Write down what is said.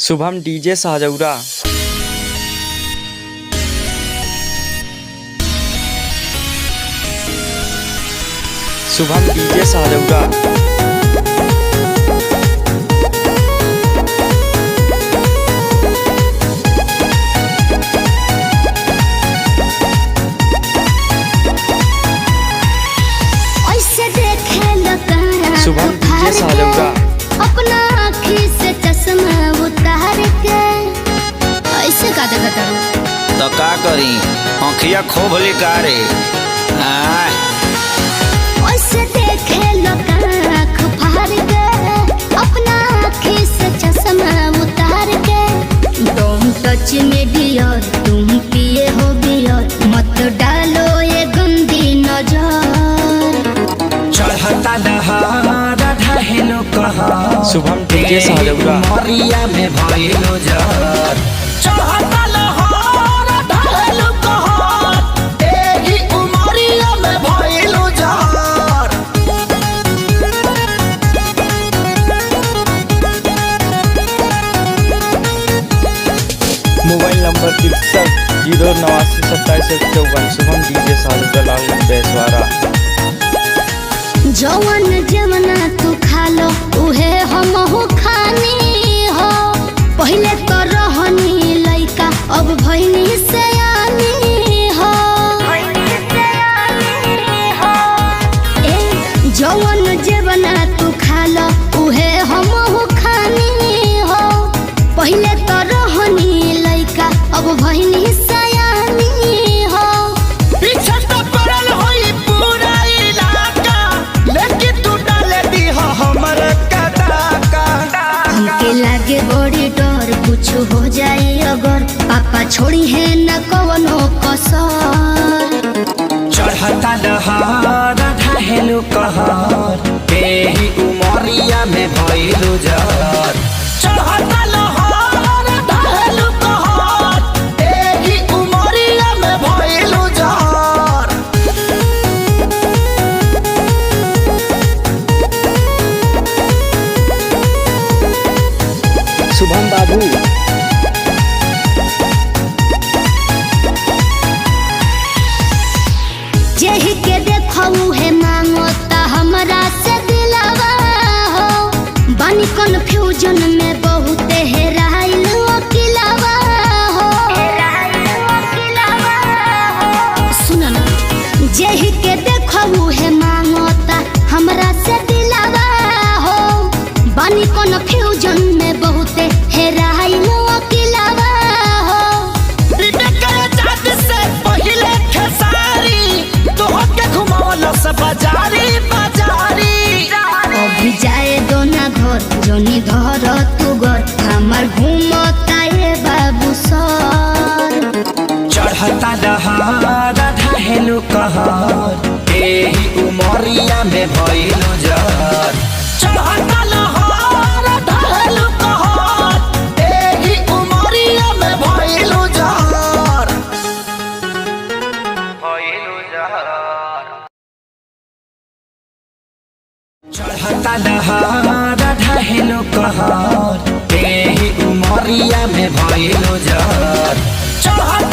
Shubham DJ Shahjaura. Shubham DJ Shahjaura. Shubham DJ Shahjaura. अपना आँखी से चश्मा उतार के ऐसे का देखता तो का करी आँखिया खोब लिकारे ऐसे देखे लोग आँख फाड़ के अपना आँखी से चश्मा उतार के। तुम टच में डियर तुम पिए हो बियर मत डालो ये गंदी नजर। चढ़ता दहाड़ा ढहेलो कहर शुभम डीजे शाहजौरा। मरिया में भइलो जर चढ़ता दहाड़ा ढहेलो कहर एही उमरिया में भइलो जर। मोबाइल नंबर 63 089 27 शुभम डीजे शाहजौरा लाल बेसवारा। जवन जवना तू खा लो उहे हमहू खानी हो। पहले तो रहनी लइका अब भइनी सयानी हो। ए जवन जवना तू खा लो उहे हमहू खानी हो। पहले तो रहनी लइका अब भइनी सयानी हो। पीछे तो पड़ल होई पूरा इलाका लेकिन तू डाले दी हो हमर कदाका। हमके लागे बड़ी डर कुछ हो जाए अगर पापा छोड़ी है न कवनो कसर। चढ़ता दहाड़ा ढहेलो कहर एही उमरिया में भइलो जर। चढ़ता दहाड़ा ढहेलो कहर एही उमरिया में भइलो जर। शुभम बाबू। जेही के देखऊ है मांगो ता हमरा से दिलावा हो। बानी कन्फ्यूजन में बहुत हेराइल अकेलावा हो। सुन ना जेही के देखऊ है मांगो ता हमरा से दिलावा हो। बानी कन्फ्यूजन में बहुत हेराइल अकेलावा हो। बाजारी बाजारी अभी जाए दो ना घर जोनी धर तू घर हमार घूमता ये बाबू सर। चढ़ता दहाड़ा ढहेलो कहर एही उमरिया में भइलो जर। चढ़ता दहाड़ा ढहेलो कहर एही उमरिया में भइलो जर। भइलो जर। चढ़ता दहाड़ा ढहेलो कहर एही उमरिया में भइलो जर। चढ़ता